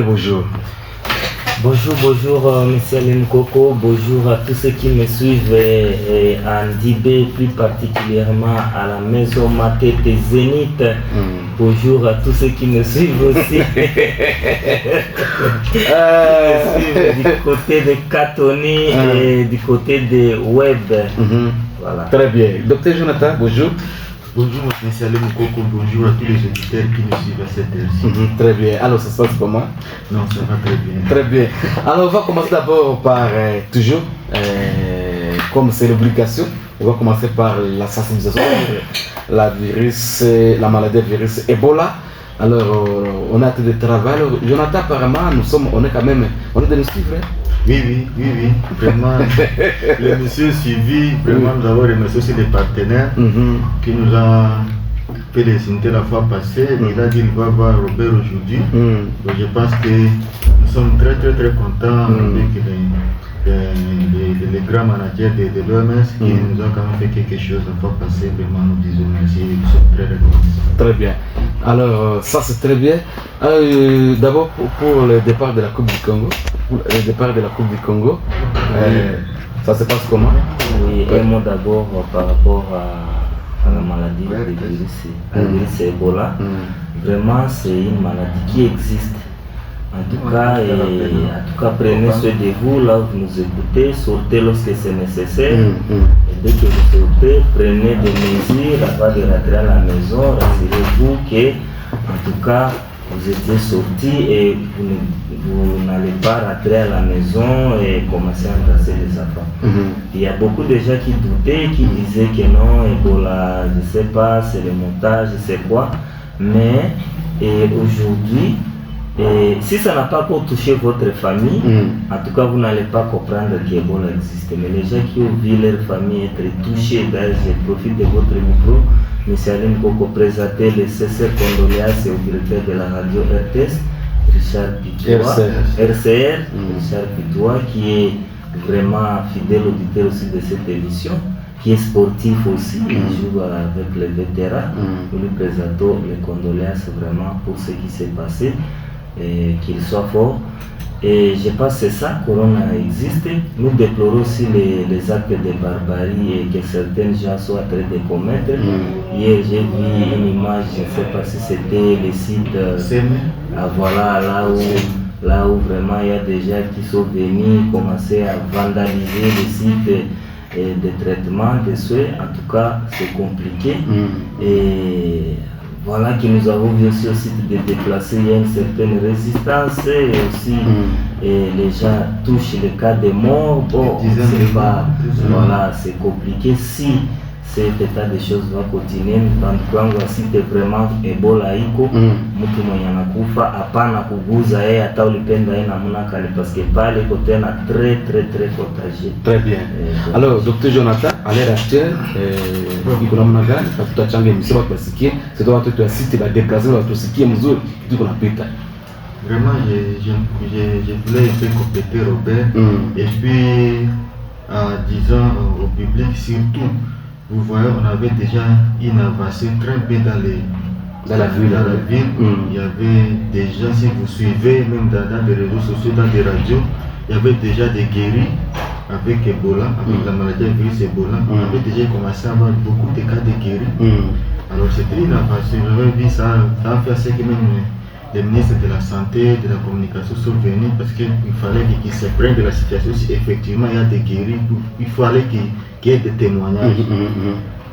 Bonjour. Bonjour, monsieur Limkoko, bonjour à tous ceux qui me suivent en Dibé, plus particulièrement à la maison Matete Zénith. Bonjour à tous ceux qui me suivent aussi du côté de Katoni et du côté de Web. Voilà. Très bien. Docteur Jonathan, bonjour. Bonjour M. Salem Koko, bonjour à tous les auditeurs qui nous suivent à cette heure-ci. Très bien. Alors ça se passe comment? Non, ça va très bien. Très bien. Alors on va commencer d'abord par toujours, comme c'est l'obligation, on va commencer par la sensibilisation sur la maladie du virus Ebola. Alors on a de travail. Alors, Jonathan, apparemment, on est de nous suivre. Oui. Vraiment, les messieurs suivis, vraiment, nous avons remercié aussi les partenaires qui nous ont fait les signes la fois passée. Il a dit qu'il va voir Robert aujourd'hui. Donc je pense que nous sommes très contents avec les grands managers de l'OMS qui nous ont quand même fait quelque chose la fois passée. Vraiment, nous disons merci et nous sommes très reconnaissants. Très bien. Alors, ça c'est très bien. D'abord, pour le départ de la Coupe du Congo, ça se passe comment? Oui, un mot d'abord par rapport à la maladie du virus Ebola. Vraiment, c'est une maladie qui existe. En tout cas, prenez soin de vous là où vous nous écoutez, sortez lorsque c'est nécessaire. Et dès que vous sortez, prenez des mesures avant de rentrer à la maison. Rassurez-vous que, en tout cas, vous étiez sortis et vous n'allez pas rentrer à la maison et commencer à embrasser les enfants. Il y a beaucoup de gens qui doutaient, qui disaient que non, Ebola, je ne sais pas, c'est le montage, je sais quoi. Mais aujourd'hui, si ça n'a pas encore touché votre famille, en tout cas vous n'allez pas comprendre qu'Ebola existe. Mais les gens qui ont vu leur famille être touchés, d'ailleurs je profite de votre micro, M. Alain Koko, présenter les sincères condoléances au directeur de la radio RTS, Richard Pitois, RCR, Richard Pitois, qui est vraiment fidèle auditeur aussi de cette émission, qui est sportif aussi, il joue avec les vétérans. Nous lui présentons les condoléances vraiment pour ce qui s'est passé. Et qu'il soit fort. Et je pense que c'est ça, Corona existe. Nous déplorons aussi les actes de barbarie et que certains gens sont en train de commettre. Hier, j'ai vu une image, je ne sais pas si c'était le site, voilà, là où vraiment il y a des gens qui sont venus commencer à vandaliser les sites de traitement de soins. En tout cas, c'est compliqué. Et voilà que nous avons vu aussi au site de déplacer, il y a une certaine résistance et aussi les gens touchent le cas de mort. Bon, c'est pas, voilà, c'est compliqué. Si cet état de choses va continuer, kwangu asite vraiment Ebola iko mtu mwenye anakufa hapana kuguza yeye hata ulipenda yeye namna kale parce que pale iko tena très contagieux. Très bien. Alors Dr. Jonathan, à l'heure actuelle iko namna gani tutachangia msema tusikie c'est watu tuasite la déplacer watu tusikie mzuri kitu kunapita. Vraiment je voulais un peu compléter Robert et puis en disant au public surtout. Vous voyez, on avait déjà une avancée très bien dans la ville. Il y avait déjà, si vous suivez, même dans les réseaux sociaux, dans les radios, il y avait déjà des guéris avec Ebola, avec la maladie du virus Ebola. On avait déjà commencé à avoir beaucoup de cas de guéris. Alors c'était une avancée, j'avais vu ça a fait assez que même les ministres de la Santé, de la Communication sont venus parce qu'il fallait qu'ils se prennent de la situation. Si effectivement il y a des guéris, il fallait qu'il y ait des témoignages.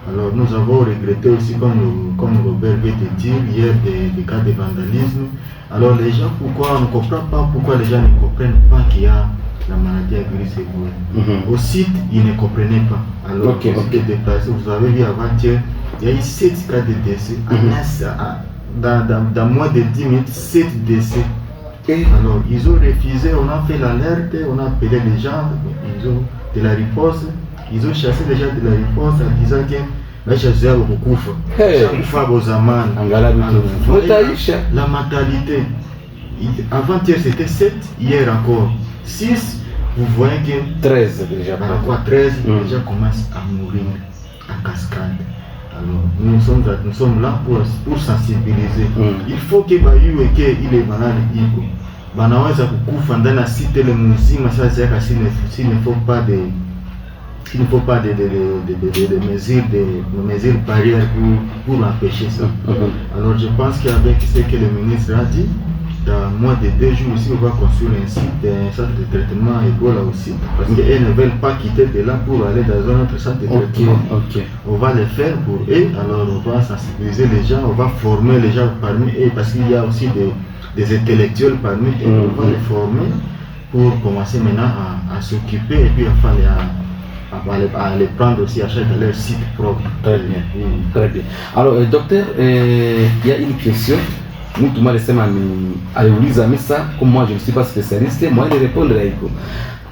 Alors nous avons regretté aussi, comme Robert vient de dire, hier des cas de vandalisme. Alors les gens, on ne comprend pas pourquoi les gens ne comprennent pas qu'il y a la maladie à virus Ebola. Au site, ils ne comprenaient pas. Alors déplacé, vous avez vu avant-hier, il y a eu 7 cas de décès. Dans moins de 10 minutes, 7 décès. Alors, ils ont refusé, on a fait l'alerte, on a appelé les gens, ils ont de la riposte, ils ont chassé les gens de la riposte en disant que la mortalité, avant-hier c'était 7, hier encore 6, vous voyez que 13 déjà. 13 déjà commencent à mourir en cascade. Alors, nous sommes là pour sensibiliser. Il faut que il est malade. banaweza kukufa ndani ya site le mzima. Sasa yaka s'il ne faut pas de mesures barrières pour empêcher ça. Alors je pense qu'avec ce que le ministre a dit, dans moins de 2 jours aussi, on va construire un site, un centre de traitement Ebola aussi, parce qu'elles ne veulent pas quitter de là pour aller dans un autre centre de traitement. On va le faire pour eux, alors on va sensibiliser les gens, on va former les gens parmi eux, parce qu'il y a aussi des intellectuels parmi eux, on va les former pour commencer maintenant à s'occuper et puis à les prendre aussi à chaque de leur site propre. Très bien, très bien. Alors, docteur, il y a une question. Mtu mmoja alisema aliuliza misa, kwa moi je ne suis pas spécialiste, moi il répondre haiko.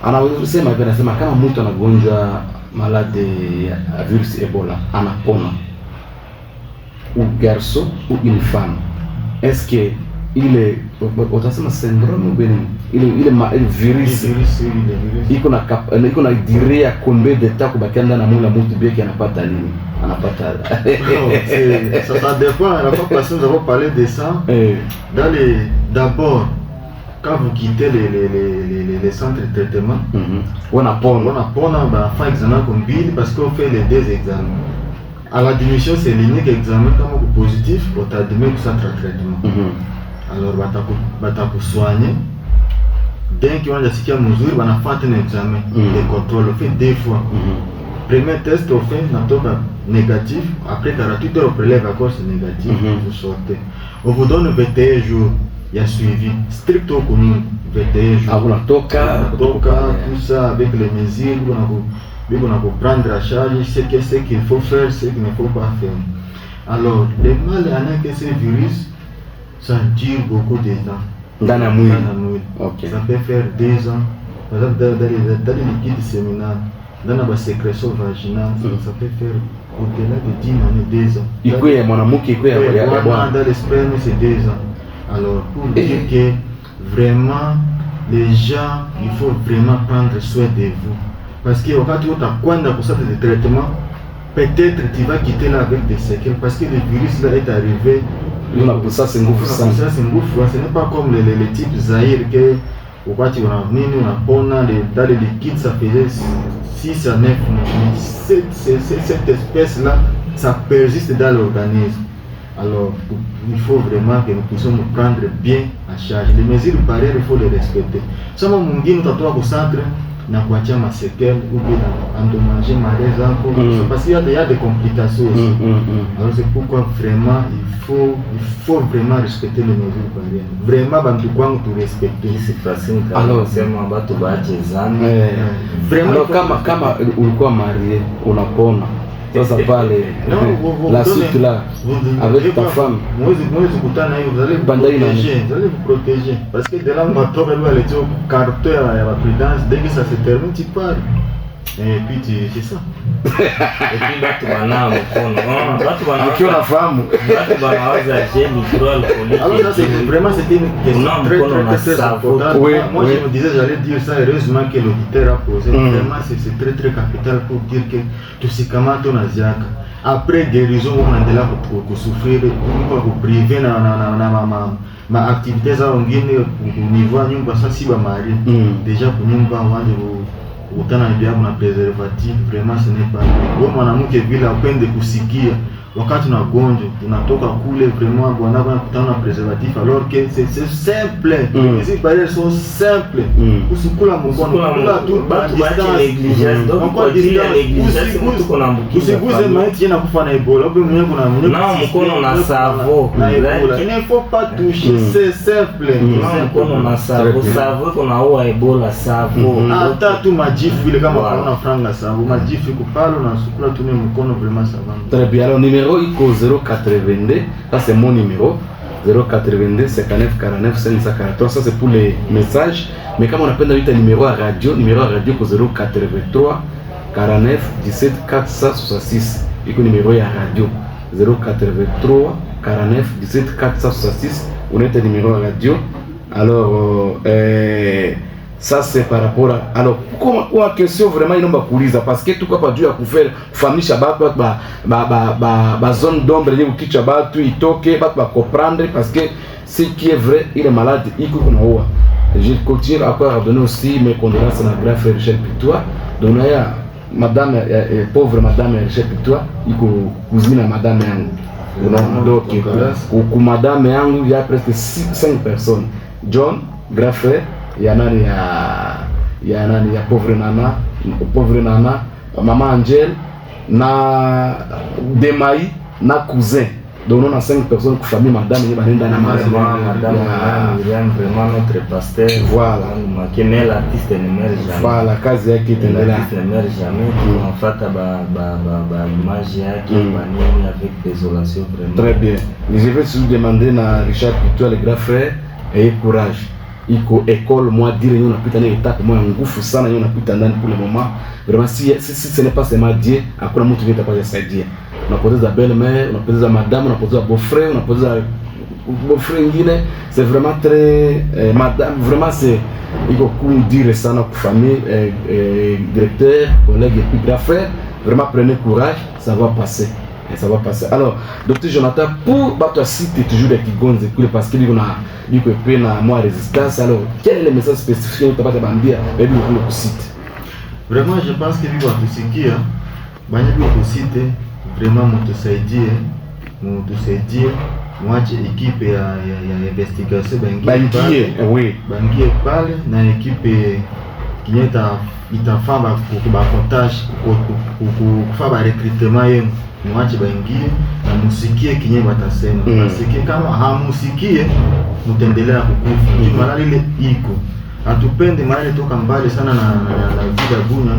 Anasema hivi, anasema kama mtu anagonjwa malade ya virus Ebola, anapona, ou garçon ou une femme, est-ce que ile utasema syndrome ou bien ile virus iko na durée ya combien de temps kubakia ndani ya mwili wa mtu bien anapata nini? Ça dépend. La fois passée, nous avons parlé de ça. D'abord, quand vous quittez les centres de traitement, on apprend à faire examen comme BIL parce qu'on fait les 2 examens. À la diminution, c'est l'unique examen quand vous êtes positif, on t'admet au centre de traitement. Alors, on va te soigner. Dès qu'on a dit qu'il y a une mesure, on a fait un examen de contrôle. On fait 2 fois. Premier test, on fait un négatif. Après 48 heures, on prélève encore ce négatif. Vous sortez. On vous donne 21 jours. Il y a suivi. Strict au commun. 21 jours. On a tout ça avec les mesures. On a prendre à charge ce qu'il faut faire, ce qu'il ne faut pas faire. Alors, le mal est que ce virus, ça dure beaucoup de temps. Dans la mouille. Ça peut faire 2 ans. Par exemple, dans les liquides séminales, dans la sécrétion vaginale, ça peut faire au-delà de 10 années, 2 ans. Il peut y avoir un mot qui peut y avoir. Dans les spermes, c'est 2 ans. Alors, pour dire que vraiment, les gens, il faut vraiment prendre soin de vous. Parce que quand tu as un centre de traitement, peut-être tu vas quitter là avec des séquelles. Parce que le virus là est arrivé. Ça, c'est un gouffre. Ce n'est pas comme les types Zahir que dans les liquides, ça faisait 6 à 9 mois. Cette espèce-là, ça persiste dans l'organisme. Alors, il faut vraiment que nous puissions nous prendre bien en charge. Les mesures barrières, il faut les respecter. Si nous avons un centre, na kuachia maséquelles ou bien endommager ma réserve parce qu'il y a des complications aussi. Alors c'est pourquoi vraiment il faut vraiment respecter les mesures barrières. Vraiment bantu kwangu tu respecter. C'est facile alors sema batu baachezana. Vraiment kama ulikuwa marié unapona. Sasa pale la suite là avec ta femme moi vous allez vous protéger parce que de là on va tomber le carton à la prudence dès que ça se termine tu pars et puis c'est ça et puis batu bana mkono batu bana ukiwa nafahamu batu bana waza gel microalcoolique alors ça c'est vraiment c'était une question très importante. Moi je me disais j'allais dire ça, heureusement que l'auditeur a posé. Vraiment c'est très capital pour dire que tout ce comment on a ziaka après guérison on a de là pour souffrir pour priver ma activité za wengine au niveau nyumba sasa si ba mari déjà pour nyumba wanje utana ndio kuna preservative. Vraiment ce n'est pas wewe mwanamke vile upende kusikia wakati unagonjwa unatoka kule vraiment bwana kutana na preservatif alors que c'est simple. Les barrières sont simples. Usikula mkono kula tu négligence donc encore usiguze maiti na kufa na Ebola au mwenye kuna mkono na savo na Ebola. Il ne faut pas toucher, c'est simple. Mkono na savo kuna ua Ebola savo hata tu majifu ile kama unaona franga savo majifu kupalo na sukula tu mkono vraiment ça va. Très bien. Alors numéro ICO 082, ça c'est mon numéro 082 59 49 543, ça c'est pour les messages. Mais comme on appelle un numéro à radio que 083 49 17 466. Et le numéro à radio 083 49 17 466. On est un numéro à radio. Alors ça c'est par rapport à alors kwa question vraiment inomba kuuliza parce que tuko hapa juu ya kufahamisha batu ba zone d'ombre yenye ukicha batu itoke batu ba comprendre parce que ce qui est vrai ile malade iko kunaua Je continue encore à donner aussi mes condoléances à la grand frère Richard Pitois. Donc madame pauvre madame Richard Pitois, iko cousine à madame yangu. Donc ku madame yangu il y a presque 5 personnes. John, grand frère, il y a pauvre Nana, maman Angel, na Demaï, na cousin. Donc on a 5 personnes qui famille madame et madame Myriam, vraiment notre pasteur. Voilà. Qui est l'artiste ne meurt jamais. Voilà, kazi yake itaendelea. L'artiste ne meurt jamais. Qui en fait image yake banini avec désolation vraiment. Très bien. Je vais surtout demander à Richard Pitois, le grand frère, ayez courage. Iko école moi dire nous napita na étape moi ngufu sana nous napita ndani pour le moment. Vraiment si ce n'est pas seulement Dieu, hakuna mtu yote atakayesaidia. Unapoteza belle-mère, unapoteza madame, unapoteza beau-frère, unapoteza beau-frère ingine, c'est vraiment très madame, vraiment c'est iko dire sana kwa famille directeur, collègue et puis grand frère, vraiment prenez courage, ça va passer. Et ça va passer. Alors, Dr Jonathan, pour battre citer toujours des Kigonze parce qu'il y a moins résistance, alors quel est le message spécifique que tu as bandia et puis le site? Vraiment, je pense que lui va tout ce qui est, site vraiment motosaidie, moi équipe ya investigation bangie, oui, bangie pale na équipe qui est itafanya kwa comptage kufanya recrutement yenu mwache baingie na musikie kinye batasema. Musikie kama hamusikie mtaendelea kukufa. Maana ile iko. Hatupende mahali toka mbali sana na vida Bunya,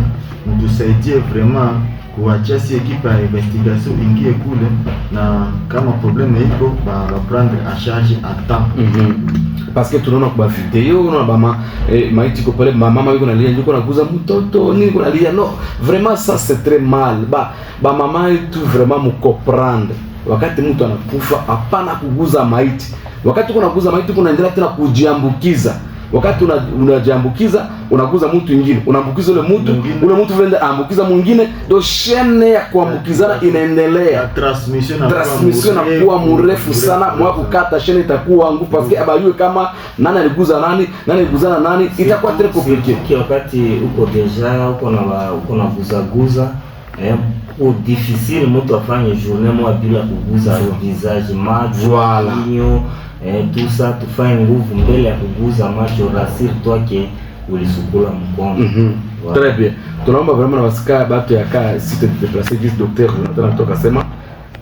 mtusaidie vraiment kuachia si equipe ya investigation ingie kule na kama problème iko ba prendre en charge à temps. Parce que tunaona kwa video unaona bama maiti ko pale mama yuko nalia yuko naguza mtoto nini kuna lia no vraiment ça c'est très mal ba mama yetu vraiment mkomprendre wakati mtu anakufa hapana kuguza maiti wakati kuna kuguza maiti kunaendelea tena kujiambukiza wakati unajiambukiza unaguza mtu mwingine unaambukiza ule mtu vile ambukiza mwingine ndio chaîne ya kuambukizana inaendelea transmission inakuwa mrefu sana mwa kukata chaîne itakuwa ngumu parce que abayue kama nani aliguza nani aliguzana nani itakuwa très compliqué wakati uko deja uko na guza pour difficile mtu afanye journée moja bila kuguza visage macho kinyo tout ça tufanye nguvu mbele ya kuguza macho rassure-toi que ulisukula mkono. Très bien. Tunaomba vraiment na wasika bato ya ka site de déplacer vice docteur Jonathan anatoka sema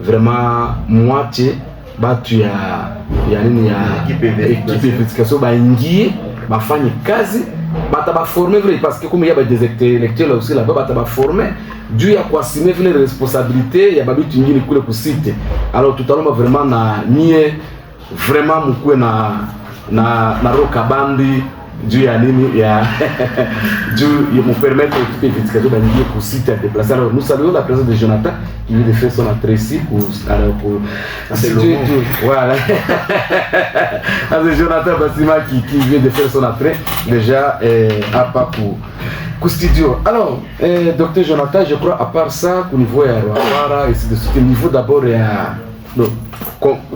vraiment mwache batu ya nini ya equipe investigation baingie bafanye kazi bata ba former vile parce que comme il y a des intellectuels aussi là-bas bata ba former juu ya kuassumer vile responsabilité ya babitu nyingine kule ku site. Alors tutalomba vraiment na nie vraiment mkuwe na roka bandi juu ya nini ya juu ya me permettre d'équiper investigation bandier pour site à déplacer. Alors nous saluons la présence de Jonathan qui vient de faire son entrée ici pour voilà c'est Jonathan Bassima qui vient de faire son entrée déjà à pas pour studio. Alors docteur Jonathan, je crois à part ça au niveau ya Rwanda et c'est de ce niveau d'abord ya no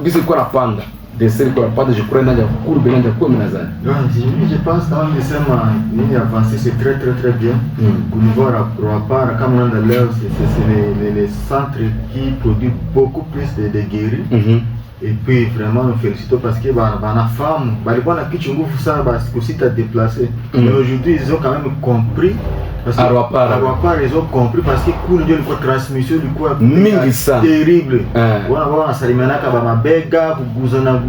qu'est-ce qu'on a panda de celle qu'on a pas de je crois dans la courbe dans la commune nazani. Je pense quand même que c'est avancé c'est très bien. Au niveau Rwanda comme on a l'air c'est les centres qui produisent beaucoup plus de guéris. Et puis vraiment nous félicitons parce que bah na femme bah les bonnes qui chungu ça bah aussi t'as déplacé. Mais aujourd'hui ils ont quand même compris parce que à Rwanda ils ont compris parce que cool ndio ilikuwa transmission ilikuwa mingi sana terrible. Wana salimana kama mabega kuguzana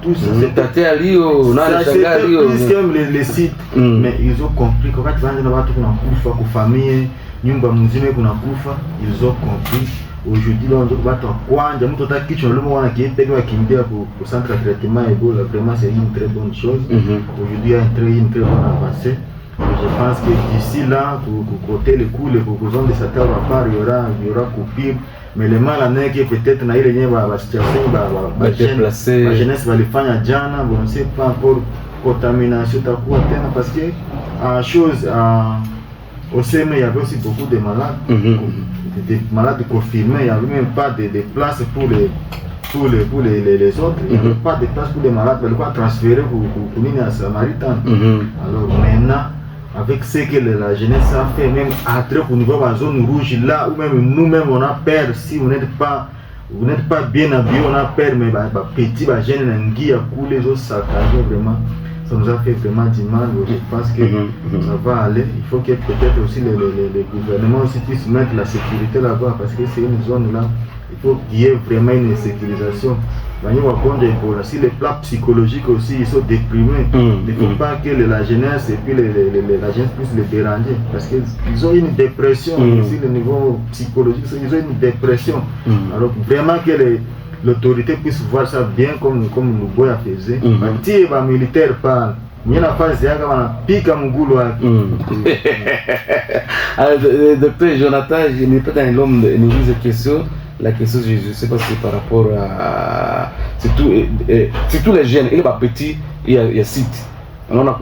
tout ça c'était alio na changalio comme les sites mais ils ont compris que wakati wanaanza watu kuna kufa kwa famille nyumba mzima kuna kufa ils ont compris. Aujourd'hui là on doit battre kwanja mtu ataki kichwa lumo wana kiepeke wakimbia pour centre de traitement Ebola vraiment c'est une très bonne chose. Aujourd'hui il y a une très bonne avancée. Je pense que d'ici là pour côté les coups les zone de Satan va part il y aura coupure mais le mal en est que peut-être na ile yenyewe ba situation ba déplacer la jeunesse va le faire jana bon on sait pas encore contamination takuwa tena parce que chose au CM, il y avait aussi beaucoup de malades, des malades confirmés, il n'y avait même pas de place pour les autres, il n'y avait pas de place pour les malades, mais quoi transférer pour l'Union Samaritain. Alors maintenant, avec ce que la jeunesse a fait, même entrer au niveau de la zone rouge là, ou même nous-mêmes on a peur, si vous n'êtes pas bien habillé, on a peur, mais petit, jeunes qui a coulé, les autres saccagés, vraiment, ça nous a fait vraiment du mal. Je pense que ça va aller. Il faut que peut-être aussi les gouvernements aussi puissent mettre la sécurité là-bas, parce que c'est une zone là, il faut qu'il y ait vraiment une sécurisation. Si les plans psychologiques aussi ils sont déprimés, il ne faut pas que la jeunesse et puis la jeunesse puissent les déranger, parce qu'ils ont une dépression aussi, le niveau psychologique, ils ont une dépression. Alors vraiment que l'autorité puisse voir ça bien comme le Boya faisait. Si les militaires parlent, il y a une phase de pique à Mougoulou. Docteur Jonathan, je n'ai pas un homme de nous poser question. La question, je ne sais pas si c'est par rapport à. Surtout les jeunes, il y a des petits, il y a site. On a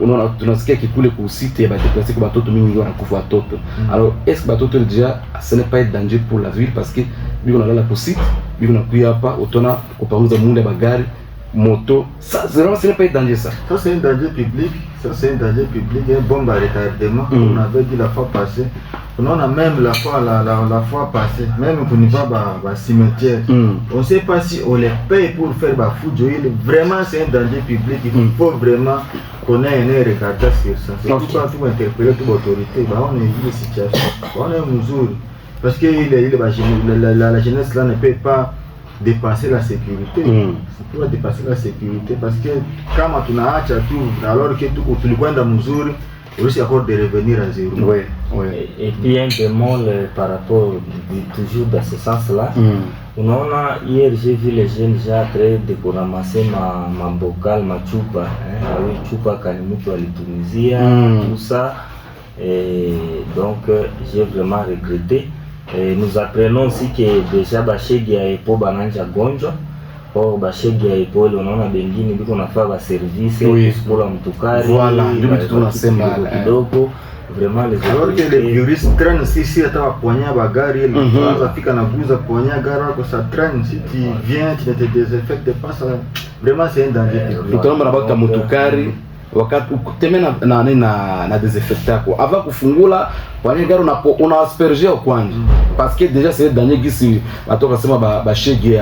ce qui coule pour site, il y a des déplacés qui sont mis en couvre à toto. Alors, est-ce que Batoto déjà, ce n'est pas un danger pour la ville parce que, vu qu'on a là pour site, vu qu'on a pu pas, autant qu'on parle de monde, bagarre, moto, ça, vraiment, ce n'est pas un danger ça. Ça, c'est un danger public, un bon retardement, on avait dit la fois passée. On a même la fois passée, même pour ne pas cimetière. On ne sait pas si on les paye pour faire foot. Vraiment, c'est un danger public. Il faut vraiment qu'on ait un regard sur ça. C'est pourquoi tout interpeller toute l'autorité. On est une situation, on est une mesure. Parce que la jeunesse là ne peut pas dépasser la sécurité. C'est pour dépasser la sécurité. Parce que quand on a tout, alors que tout le coin de la mesure, on risque encore de revenir à zéro. Et puis un bémol par rapport, toujours dans ce sens-là. Hier j'ai vu les jeunes déjà train de ramasser ma bocal, ma chupa, chupa kanimutu à Tunisie, tout ça. Et donc j'ai vraiment regretté. Et nous apprenons aussi que déjà bashegi ya epo bananja gonjwa. Or bashegi ya epo unaona bengine biko nafaa service kula mtukari. Voilà, ndio tunasema kidogo. Vraiment les alors que les virus traînent si tu as poigné bagari, tu vas fika na guza poigné gara que ça traîne, si tu viens tu ne te désinfectes pas, ça vraiment c'est un danger. Utaomba nabaka mtukari wakati ukutembea na desinfectant kwa avant kufungula poigné gara una asperger kwanza parce que déjà c'est dernier gisi batoka sema bashege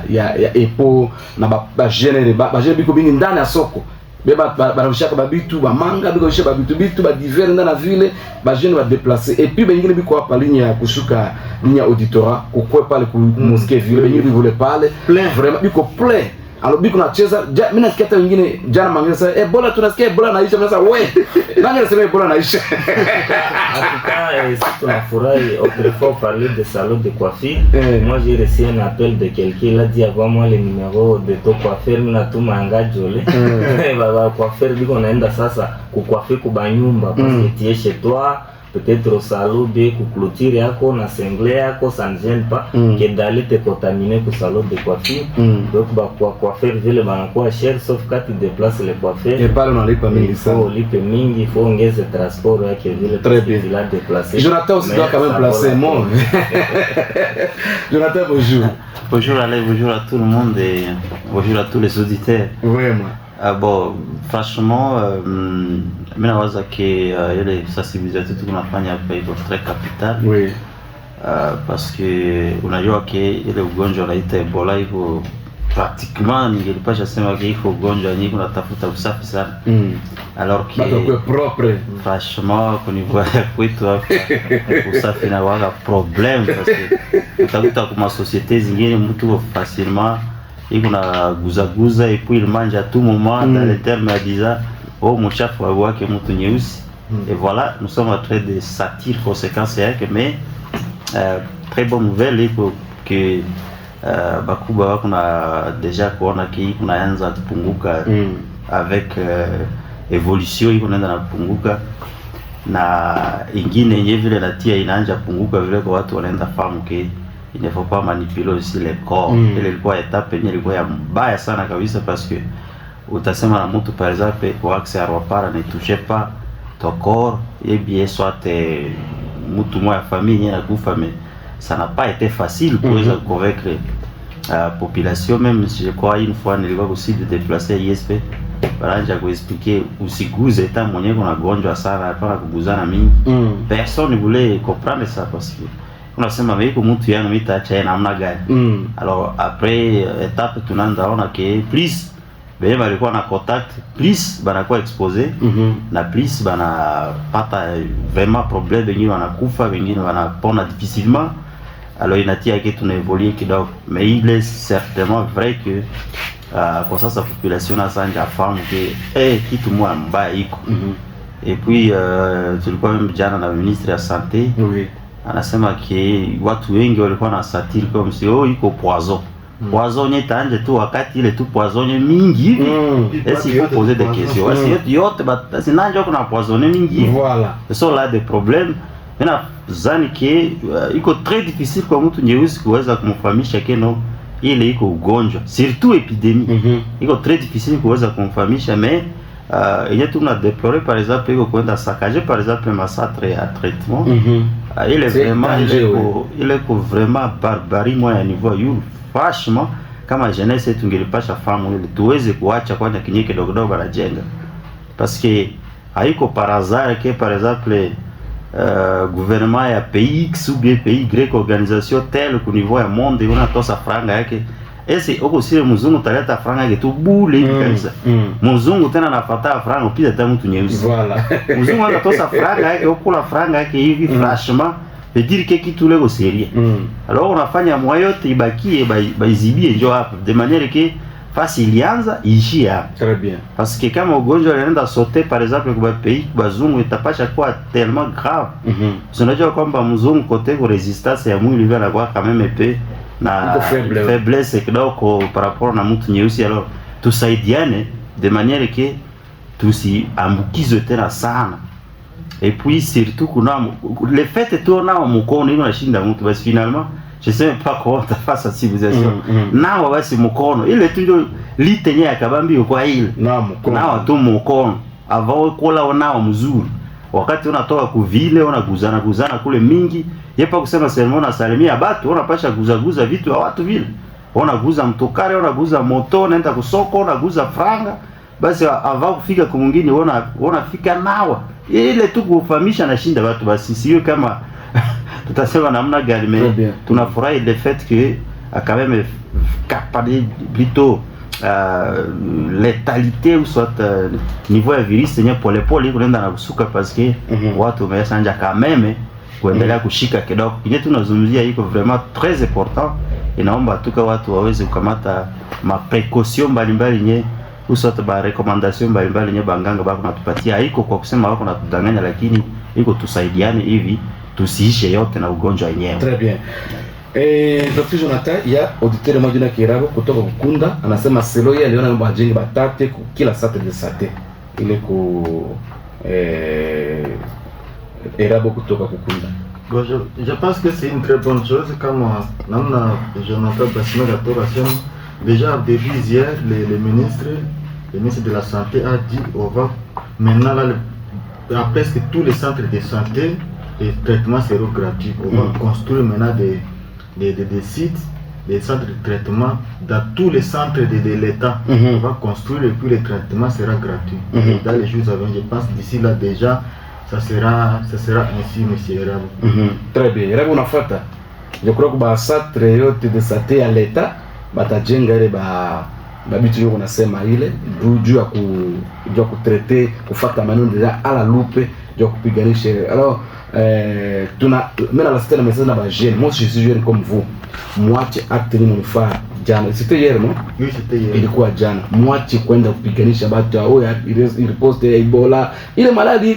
ya epo na ba généré biko bingi ndani ya soko. Beba barabishaka babitu bamanga biko bisha babitu ba divers ndana vile ba jeune ba déplacer et puis bengine biko hapa ligne ya kushuka ligne ya auditorat kokwe pale ku mosquée ville bengine bivole pale vraiment biko plein. Alors biko nacheza mimi nasikia hata wengine jana mangine sasa Ebola tunasikia Ebola naisha sasa we nani anasema Ebola naisha. En tout cas, si tunafurahi autrefois parler de salon de coiffure, moi j'ai reçu un appel de quelqu'un, il a dit avant moi le numéro de ton coiffeur, mimi natuma angajole. Baba coiffeur biko naenda sasa kucoiffer kubanyumba parce que tu es chez toi. Peut-être au salon de clôture yako na cinglé yako ça ne gêne pas que d'aller te contaminer au salon de coiffure. Donc coiffeur vile banakuwa cher sauf quand tu déplaces les coiffeurs. Et parle on lipa mingi ça. Il faut ongeze transport yake vile très bien la déplacer. Jonathan aussi doit quand même placer mon. Jonathan bonjour. Bonjour Alain, bonjour à tout le monde et bonjour à tous les auditeurs. Vraiment. Bon, franchement, mimi nawaza que ile sensibilisation tunafanya hapa iko très capital. Oui. Parce que unajua ke ile ugonjwa unaita Ebola iko pratiquement ningelipasha sema ke iko ugonjwa nyingi unatafuta usafi sana. Alors que bado propre. Franchement kwa niveau kwetu hapa usafi na waga problème parce que utakuta kwa société zingine mtu facilement il a guza et puis il mange à tout moment dans les termes disant oh mon chef va voir que mon nyeusi et voilà nous sommes en train de sortir conséquences mais très bonne nouvelle il faut que bakuba qu'on a déjà kuona ki kunaanza kupunguka avec évolution iko naenda kupunguka na ingine yenyewe vile natia inaanza kupunguka vile kwa watu wanaenda fahamu ke il ne faut pas manipuler aussi les corps. Ile ilikuwa étape yenyewe ilikuwa ya mbaya sana kabisa parce que utasema na mtu par exemple kwa accès à repara ne touche pas ton corps et bien soit mtu mmoja famille yenye nakufa, mais ça n'a pas été facile pour convaincre population. Même je crois une fois nilikuwa aussi de déplacer ISP baranja kuexpliquer usiguze ta mwenye kuna gonjwa sana hapana kuguzana mingi. Personne ne voulait comprendre ça parce que unasema mimi kwa mtu yangu mitaacha namna gani. Alors après étape tunaanza ona que plus bale walikuwa na contact plus banakuwa exposé na plus banapata vraiment problème, wengine wanakufa, wengine wanapona difficilement. Alors inatia que tunaevolue kidogo, mais il est certainement vrai que kwa sasa population nasanja fahamu que kitu mwa mbaya iko. Et puis tulikuwa même jana na ministre ya santé anasema que watu wengi walikuwa na satire comme si iko poison. Poison nyetanje tu wakati ile tu poison mingi hivi. Est-ce qu'il faut poser des questions? Est-ce que yote basi nanje kuna poison mingi? Voilà. So là des problèmes. Mena zani ke iko très difficile kwa mtu nyeusi kuweza kumfahamisha keno ile iko ugonjwa, surtout épidémie. Iko très difficile kuweza kumfahamisha, mais il y a tout na déplorer par exemple iko kwenda saccager par exemple ma centre à traitement. Il est vraiment il est vraiment barbarie moi à niveau yu. Franchement kama jeunesse tungelipasha fahamu ile tuweze kuacha kwanza kinye kidogo dogo banajenga, parce que haiko par hasard que par exemple gouvernement ya pays X ou bien pays Y, organisation telle qu'au niveau ya monde unatosa franga yake. Ese oko sile mzungu taleta franga yake tu bule kabisa. Mzungu tena anafuata franga upita hata mtu nyeusi. Voilà. Mzungu anatosa franga yake, okula franga yake hivi franchement veut dire que kitu lego sérieux. Alors unafanya moyo yote ibakie baizibie ndio hapo de manière que fasi ilianza iishi hapa. Très bien. Parce que kama ugonjwa unaenda sauter par exemple kwa pays bazungu itapasha kuwa tellement grave. Unajua kwamba mzungu kote kwa resistance ya mwili vile anakuwa quand même épais na faiblesse kidogo par rapport na mtu nyeusi. Alors tusaidiane de manière que tusiambukize tena sana. Et puis surtout kuna le fait tu na mkono ino nashinda mtu basi finalement je sais même pas comment ta face à civilisation. Na basi mkono ile tu ndio litenye akabambi kwa ile na tu mkono avant kola onao mzuri wakati unatoka kuvile unaguzana kule mingi yepa kusema seulement na salimia batu unapasha guza vitu ya watu vile unaguza mtokare unaguza moto unaenda kusoko unaguza franga basi avant kufika kwa mwingine unafika nawa ile tu kufahamisha na shinda watu basi sio kama tutasema namna gani, mais tunafurahi le fait que quand même capable plutôt létalité ou soit niveau ya virus yenye polepole iko nenda na kusuka parce que watu wamesanja quand même kuendelea kushika kidogo. Kile tunazungumzia iko vraiment très important, inaomba tuka watu waweze kukamata ma précaution mbalimbali nye usota ba recommandation mbalimbali nye banganga bako natupatia. Haiko kwa kusema wako natudanganya, lakini iko tusaidiane hivi tusiishe yote na ugonjwa wenyewe. Très bien. Dr. Jonathan, il y a auditeur mmoja Kirabo kutoka Kukunda anasema selo yeye aliona mambo ajenge batate kila sate de sate ile ku Erabo kutoka Kukunda. Bon, je pense que c'est une très bonne chose comme namna Jonathan Basima Gatora sema déjà depuis hier le ministre de la santé a dit on va maintenant là à presque tous les centres de santé les traitements seront gratuits. On va construire maintenant des sites, des centres de traitement dans tous les centres de l'État. On va construire et puis le traitement sera gratuit. Dans les jours à venir, je pense d'ici là déjà, ça sera ainsi, monsieur Erabo. Très bien. Erabo unafata. Je crois que ba centre yote de santé à l'État batajenga ile bitu yoko nasema ile juu ya kutraiter kufata maneno déjà à la loupe juu kupiganisha. Alors mais la cité de message na ba jeune, moi je suis jeune comme vous, mwache acte ni mnifaa jana, c'était hier non? Oui, c'était hier. Ilikuwa jana, mwache kwenda kupiganisha watu hao ya riposte ya Ebola, ile maladi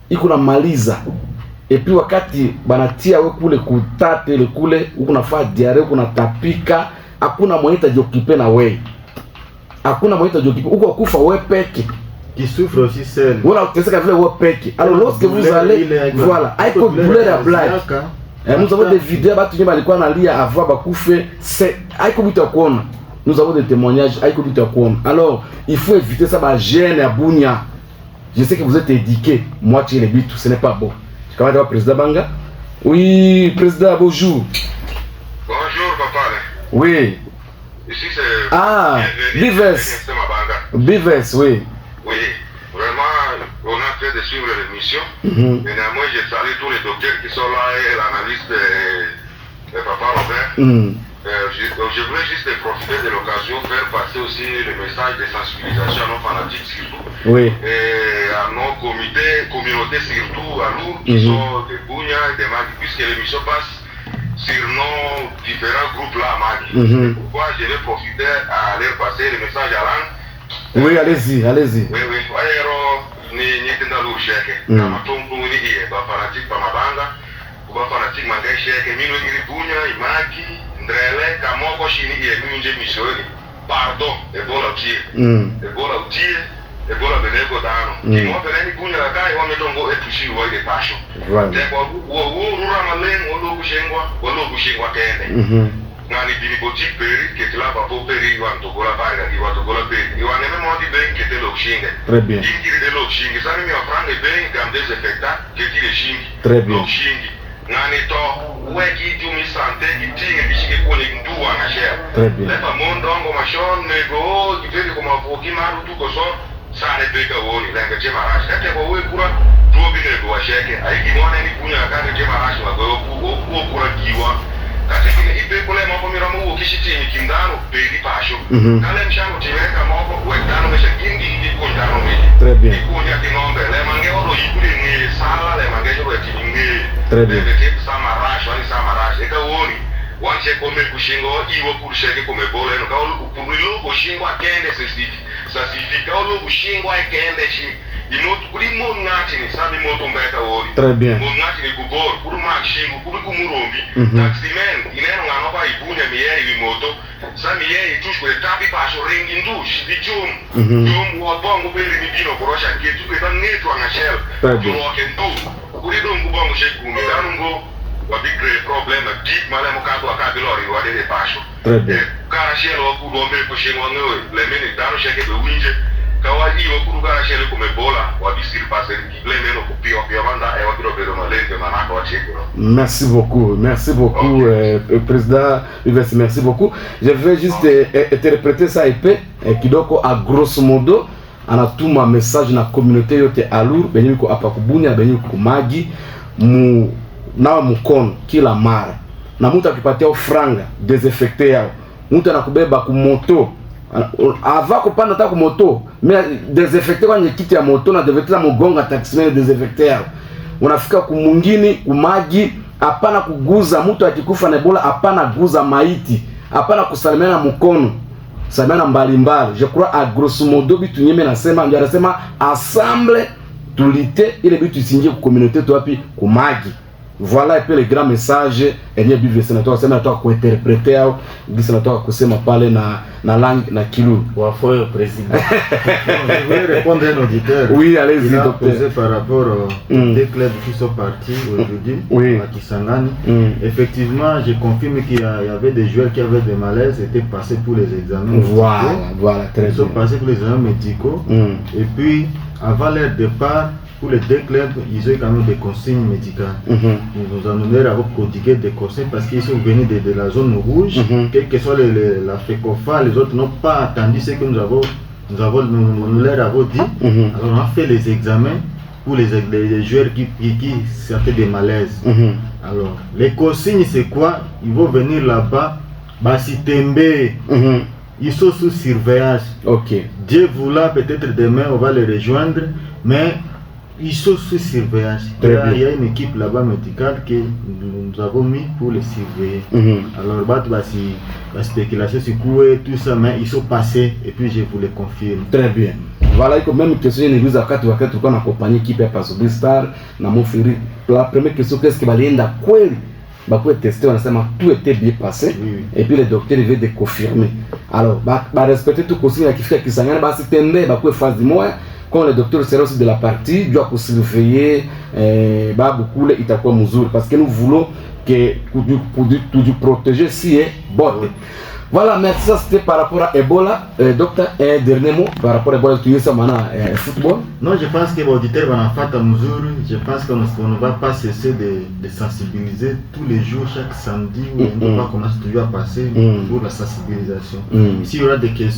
iko na maliza. Et puis wakati banatia wewe kule kutate ile kule uko nafaa diare uko natapika, hakuna mwenye jokipe na wewe, hakuna mwenye jokipe, uko kufa wewe peke qui souffre aussi seul. Voilà, c'est ça que vous peki. Alors lorsque vous allez, voilà, avec douleur à blague. Nous avons des vidéos, tu n'as pas à avoir bakouffé, c'est avec kuona. Nous avons des témoignages avec kuona. Alors, il faut éviter ça, ba gêne à Bounia. Je sais que vous êtes éduqués. Moi, tu les buts, ce n'est pas bon. Comment va président Banga? Oui, président, bonjour. Bonjour, papa. Oui. Ici, c'est... Ah, Bives. Bives, oui. Oui, vraiment, on a fait de suivre l'émission. Et néanmoins, je salue tous les docteurs qui sont là et l'analyste de papa Robert. Je voulais juste profiter de l'occasion pour faire passer aussi le message de sensibilisation à nos fanatiques surtout. Oui. Et à nos communautés surtout à nous qui sont de Bounia et de Mali, puisque l'émission passe sur nos différents groupes là à Mali. Pourquoi je vais profiter à leur passer le message à l'an. Oui, allez-y, allez-y. Oui, oui. Ni tenda lu sheke. Kama tongu ni iye ba fanatique pa mabanga. Ba fanatique mangai sheke mino ngiri Bunya, Imagi, Ndrele, Kamoko shini iye minje misori. Pardon, ebola utie. Ebola utie. Ebola belego dano. Kimo peleni Bunya la kai wa metongo etushi wa ile pasho. Right. Tekwa wo rura malen wo kushengwa kende. Nani dini boti peri ketla papo peri wa togola baga wa togola peri wa neme modi ben kete lo shinge. Très bien. Dini de lo shinge sani mi ofrande ben gam desinfecta keti le shinge. Très bien. Lo shinge. Nani to weki jumi sante kitinge bishike kone nduwa na share. Très bien. Lepa mondo ngo mashon nego kifeli kuma foki maru tuko so sane beka woni lenga chema rashi kate kwa we kura tuobi nego wa sheke aiki mwana ni kunya kate chema rashi wa go kura kiwa katika ipe kule mambo miramu ukishitini kindano pedi pasho kale mshango tiweka mambo wekano mesha kingi iko ndano meji Très bien. iko nya kinombe le mange oro yikule ni sala le mange jo wetingi Très bien. le tip sama rash eka woni wanche kome kushingo iwo kusheke kome bole no ka ukunilo kushingo akende sasiti ka ulo kushingo akende shi imoto kuri mo ngati ni sabi moto mbeka wori. Très bien. Mo ngati ni kubor kuri makshingo kuri kumurombi taximen ineno ngano pa ibunya miyeri bimoto sa miyeri tush kwe tapi pasho rengi ndush bijum jum wa bongo beri ni bino korosha ketu kwe ta netu angashel juro kendu kuri dongu bongo shekumi danungo wa big problem deep male mokado akabilori wa de pasho. Très bien. Kara shelo ku dombe ko shengo ngoe le meni dano sheke be winje kawa iyo kurugara shele come bola wa bisiri passer le meno ko pio banda e wa biro bedo malenge manaka wa chekuro. Merci beaucoup, président Yves, merci beaucoup. Je vais juste interpréter ça épais kidoko a grosso modo anatuma message na communauté yote alur benye ko apa kubunya benye ko magi mu na mkono kila mara na mtu akipatia franga desinfecter yao mtu anakubeba ku moto avant kupanda ta ku moto mais desinfecter kwenye kiti ya moto na desinfecter mgonga taxi desinfecter unafika kumungini kumagi hapana kuguza mtu akikufa na Ebola hapana guza maiti hapana kusalimiana mkono salimiana mbalimbali je crois à grosso modo bitu nyeme nasema ndio anasema ensemble tulite ile bitu isingie ku communauté to wapi kumagi. Voilà un peu le grand message enye Bible sénateur sema natoka kuinterpreter au gisi natoka kusema pale na langue na Kilu. Wafoyo président. Je voulais répondre à un auditeur. Oui, allez-y docteur. Par rapport aux deux clubs qui sont partis aujourd'hui à Kisangani. Effectivement, je confirme qu'il y avait des joueurs qui avaient des malaises, étaient passés pour les examens. Voilà, très bien. Ils sont passés pour les examens médicaux. Et puis, avant leur départ, pour les deux clubs, ils ont eu quand même des consignes médicales. Nous nous avons leur prodigué des consignes parce qu'ils sont venus de la zone rouge. Quelle que soit la FECOFA, les autres n'ont pas attendu ce que nous leur avons dit. Alors on a fait les examens pour les joueurs qui sortaient des malaises. Alors, les consignes c'est quoi? Ils vont venir là-bas, Basitembe. Ils sont sous surveillance. Dieu voulant, peut-être demain on va les rejoindre, mais ils sont sous surveillance. Il y a une équipe là-bas médicale que nous avons mis pour les surveiller. Alors, la spéculation sur quoi tout ça, mais ils sont passés et puis je vous le confirme. Très bien. Voilà, il y a même une question qui nous a accompagné qui peut passer au Star. La première question, qu'est-ce qui va aller dans quoi? Tester, on a tout était bien passé et puis le docteur veut de confirmer. Alors, respecter tout consigne qui fait que ça n'a pas été phase du mois. Quand le docteur sera aussi de la partie, il doit surveiller beaucoup les Itakoua Mouzour parce que nous voulons que pour protéger si est bon. Voilà, merci. Ça c'était par rapport à Ebola. Docteur, un dernier mot par rapport à Ebola, tu dis ça maintenant, football. Non, je pense que l'auditeur va en faire à mesure. Je pense qu'on ne va pas cesser de sensibiliser tous les jours, chaque samedi, on va commencer toujours à passer pour la sensibilisation. S'il y aura des questions,